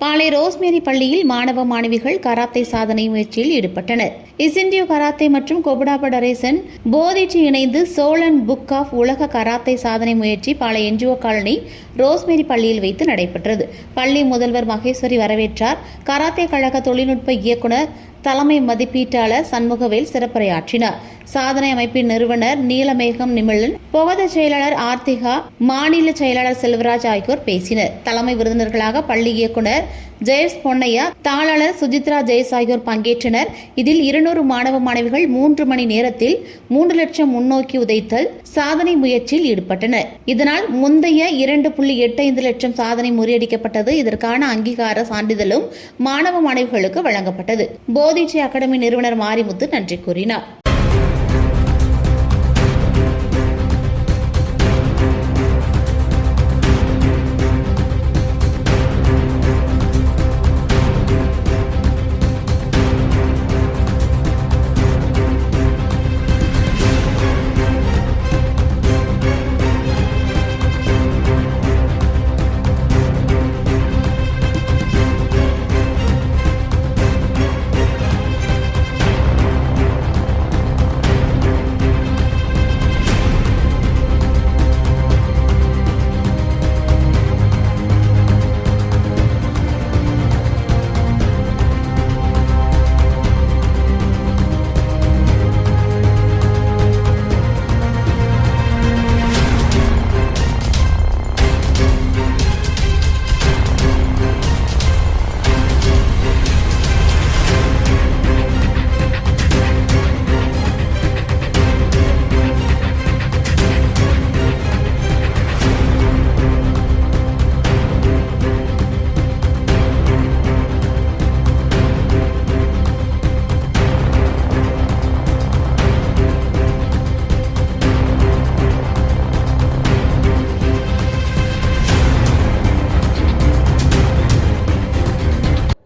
பாளை rosemary பள்ளியில் மாணவ மாணவிகள் கராத்தே சாதனை முயற்சியில் ஈடுபட்டனர். இசிண்டியோ கராத்தே மற்றும் கொபுடா ஃபெடரேஷன் போதிச்சு இணைந்து சோழன் புக் ஆஃப் உலக கராத்தே சாதனை முயற்சி பாளை என்ஜிஓ காலனி ரோஸ்மேரி பள்ளியில் வைத்து நடைபெற்றது. பள்ளி முதல்வர் மகேஸ்வரி வரவேற்றார். கராத்தே கழக தொழில்நுட்ப இயக்குனர் தலைமை மதிப்பீட்டாளர் சண்முகவேல் சிறப்புரையாற்றினார். சாதனை அமைப்பின் நிறுவனர் நீலமேகம் நிமிழன், பொகத செயலாளர் ஆர்த்திகா, மாநில செயலாளர் செல்வராஜ் ஆகியோர் பேசினர். தலைமை விருந்தினர்களாக பள்ளி இயக்குனர் ஜெயஸ் பொன்னையா, தாளாளர் சுஜித்ரா ஜெயஸ் ஆகியோர் பங்கேற்றனர். இதில் 200 மாணவ மாணவிகள் 3 மணி நேரத்தில் 3 லட்சம் முன்னோக்கி உதைத்தல் சாதனை முயற்சியில் ஈடுபட்டனர். இதனால் முந்தைய 2.85 லட்சம் சாதனை முறியடிக்கப்பட்டது. இதற்கான அங்கீகார சான்றிதழும் மாணவ மாணவிகளுக்கு வழங்கப்பட்டது. போதிச்சு அகாடமி நிறுவனர் மாரிமுத்து நன்றி கூறினார்.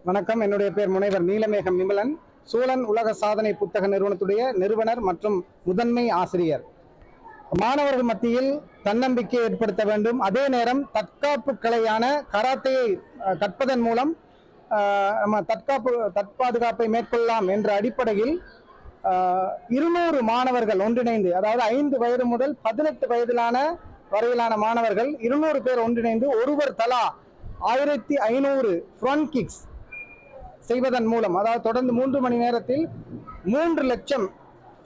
வணக்கம். என்னுடைய பேர் முனைவர் நீலமேகம் நிமிழன். சோழன் உலக சாதனை புத்தக நிறுவனத்துடைய நிறுவனர் மற்றும் முதன்மை ஆசிரியர். மாணவர்கள் மத்தியில் தன்னம்பிக்கை ஏற்படுத்த வேண்டும், அதே நேரம் தற்காப்பு கலையான கராத்தையை கற்பதன் மூலம் நம்ம தற்பாதுகாப்பை மேற்கொள்ளலாம் என்ற அடிப்படையில் 200 மாணவர்கள் ஒன்றிணைந்து, அதாவது 5 வயது முதல் 18 வயதிலான வரையிலான மாணவர்கள் 200 பேர் ஒன்றிணைந்து ஒருவர் தலா 1500 ஃப்ரண்ட் கிக்ஸ் செய்வதன் மூலம், அதாவது தொடர்ந்து 3 மணி நேரத்தில் 3 லட்சம்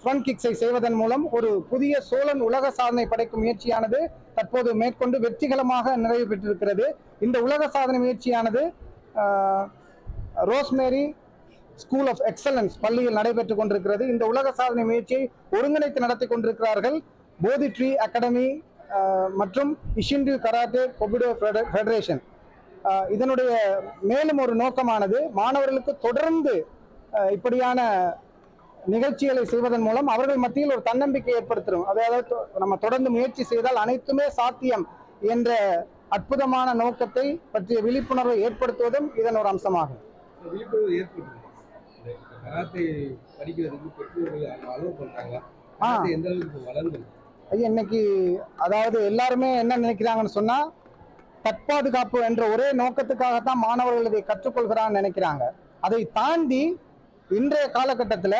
ஃப்ரண்ட் கிக்ஸை செய்வதன் மூலம் ஒரு புதிய சோழன் உலக சாதனை படைக்கும் முயற்சியானது தற்போது மேற்கொண்டு வெற்றிகரமாக நிறைவு பெற்றிருக்கிறது. இந்த உலக சாதனை முயற்சியானது ரோஸ்மேரி ஸ்கூல் ஆஃப் எக்ஸலன்ஸ் பள்ளியில் நடைபெற்றுக் கொண்டிருக்கிறது. இந்த உலக சாதனை முயற்சியை ஒருங்கிணைத்து நடத்தி கொண்டிருக்கிறார்கள் போதிட்ரி அகாடமி மற்றும் இஷிண்டியோ கராத்தே கொபுடோ ஃபெடரேஷன். இதனுடைய மேலும் ஒரு நோக்கமானது மாணவர்களுக்கு தொடர்ந்து இப்படியான நிகழ்ச்சிகளை செய்வதன் மூலம் அவர்கள் மத்தியில் ஒரு தன்னம்பிக்கை ஏற்படுத்தும். அதாவது நம்ம தொடர்ந்து முயற்சி செய்தால் அனைத்துமே சாத்தியம் என்ற அற்புதமான நோக்கத்தை பற்றிய விழிப்புணர்வை ஏற்படுத்துவதும் இதன் ஒரு அம்சமாகும். இன்னைக்கு அதாவது எல்லாருமே என்ன நினைக்கிறாங்கன்னு சொன்னா, தற்பாதுகாப்பு என்ற ஒரே நோக்கத்துக்காகத்தான் மாணவர்கள் இதை கற்றுக்கொள்கிறான்னு நினைக்கிறாங்க. அதை தாண்டி இன்றைய காலகட்டத்தில்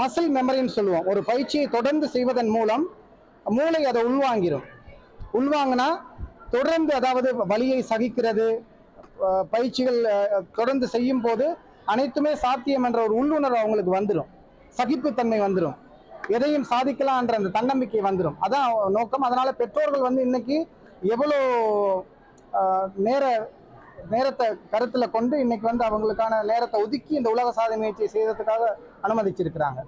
மசில் மெமரின்னு சொல்லுவோம். ஒரு பயிற்சியை தொடர்ந்து செய்வதன் மூலம் மூளை அதை உள்வாங்கினா தொடர்ந்து, அதாவது வலியை சகிக்கிறது, பயிற்சிகள் தொடர்ந்து செய்யும் போது அனைத்துமே சாத்தியம் என்ற ஒரு உள்ளுணர்வு அவங்களுக்கு வந்துடும், சகிப்புத்தன்மை வந்துடும், எதையும் சாதிக்கலாம் என்ற அந்த தன்னம்பிக்கை வந்துடும். அதான் நோக்கம். அதனால பெற்றோர்கள் இன்னைக்கு எவ்வளோ நேரத்தை கருத்துல கொண்டு இன்னைக்கு அவங்களுக்கான நேரத்தை ஒதுக்கி இந்த உலக சாதனை முயற்சியை செய்யறதுக்காக அனுமதிச்சிருக்கிறாங்க.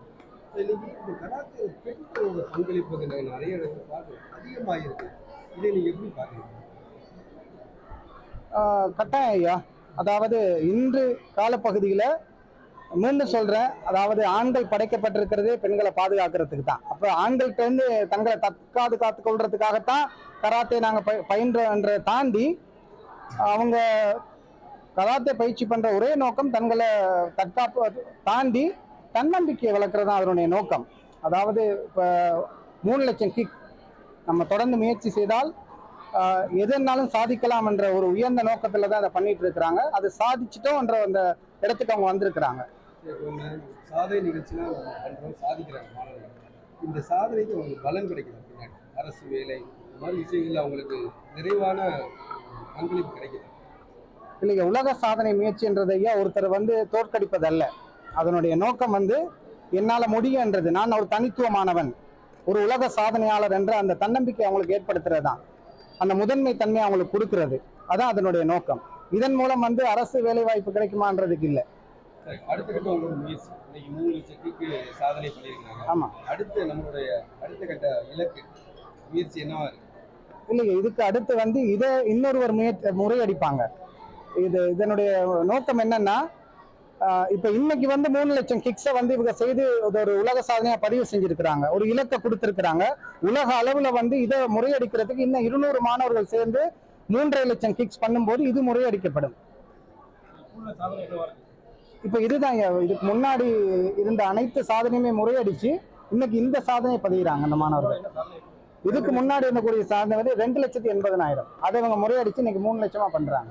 கட்டாயம் ஐயா. அதாவது இன்று காலப்பகுதியில் மீண்டும் சொல்றேன், அதாவது ஆண்கள் படைக்கப்பட்டிருக்கிறதே பெண்களை பாதுகாக்கிறதுக்கு தான். அப்ப ஆண்கள்கிட்ட இருந்து தங்களை காத்துக் கொள்றதுக்காகத்தான் கராத்தே நாங்க பயின்றதை தாண்டி அவங்க கராத்தே பயிற்சி பண்ற ஒரே நோக்கம் தங்களை தற்காப்பு தாண்டி தன்னம்பிக்கையை வளர்க்கறது தான் அதனுடைய நோக்கம். அதாவது இப்ப 3 லட்சம் கிக் நம்ம தொடர்ந்து முயற்சி செய்தால் எதுனாலும் சாதிக்கலாம் என்ற ஒரு உயர்ந்த நோக்கத்துல தான் அதை பண்ணிட்டு இருக்கிறாங்க. அது சாதிச்சிட்டோம்ன்ற அந்த இடத்துக்கு அவங்க வந்திருக்கிறாங்க. சாதனை நிகழ்ச்சிலாம் பண்றோம், சாதிக்கிறாங்க மாணவர்கள். இந்த சாதனைக்கு அவங்களுக்கு பலன் கிடைக்குது பின்னாடி அரசு வேலை இந்த மாதிரி விஷயங்கள்ல அவங்களுக்கு நிறைவான பங்களிப்பு கிடைக்குது. இல்லைங்க, உலக சாதனை முயற்சின்றதையா ஒருத்தர் தோற்கடிப்பதல்ல. அதனுடைய நோக்கம் என்னால முடியுன்றது, நான் ஒரு தனித்துவமானவன், ஒரு உலக சாதனையாளர் என்ற அந்த தன்னம்பிக்கை அவங்களுக்கு ஏற்படுத்துறது தான், அந்த முதன்மை தன்மை அவங்களுக்கு கொடுக்கிறது. அதான் அதனுடைய நோக்கம். இதன் மூலம் அரசு வேலை வாய்ப்பு கிடைக்குமான்றதுக்கு இல்லை. அடுத்த கட்ட உங்களோட முயற்சி இன்னைக்கு 3 லட்சத்துக்கு சாதனை பண்ணியிருக்காங்க. ஆமா, அடுத்து நம்மளுடைய அடுத்த கட்ட இலக்கு முயற்சி என்னவா இருக்கு? இல்லைங்க, இதுக்கு அடுத்து இதை இன்னொருவர் முறையடிப்பாங்க. இதனுடைய நோக்கம் என்னன்னா, இப்ப இன்னைக்கு 3 லட்சம் கிக்ஸை இவங்க செய்து ஒரு உலக சாதனையா பதிவு செஞ்சிருக்கிறாங்க, ஒரு இலக்கை கொடுத்திருக்கிறாங்க. உலக அளவுல இதை முறையடிக்கிறதுக்கு இன்னும் 200 மாணவர்கள் சேர்ந்து 3.5 லட்சம் கிக்ஸ் பண்ணும்போது இது முறையடிக்கப்படும். இப்ப இதுதான் இதுக்கு முன்னாடி இருந்த அனைத்து சாதனையுமே முறையடிச்சு இன்னைக்கு இந்த சாதனை பதிகிறாங்க அந்த மாணவர்கள். இதுக்கு முன்னாடி இருந்தக்கூடிய சாதனை 2,80,000, அதை இவங்க முறையடிச்சு இன்னைக்கு 3 லட்சமா பண்றாங்க.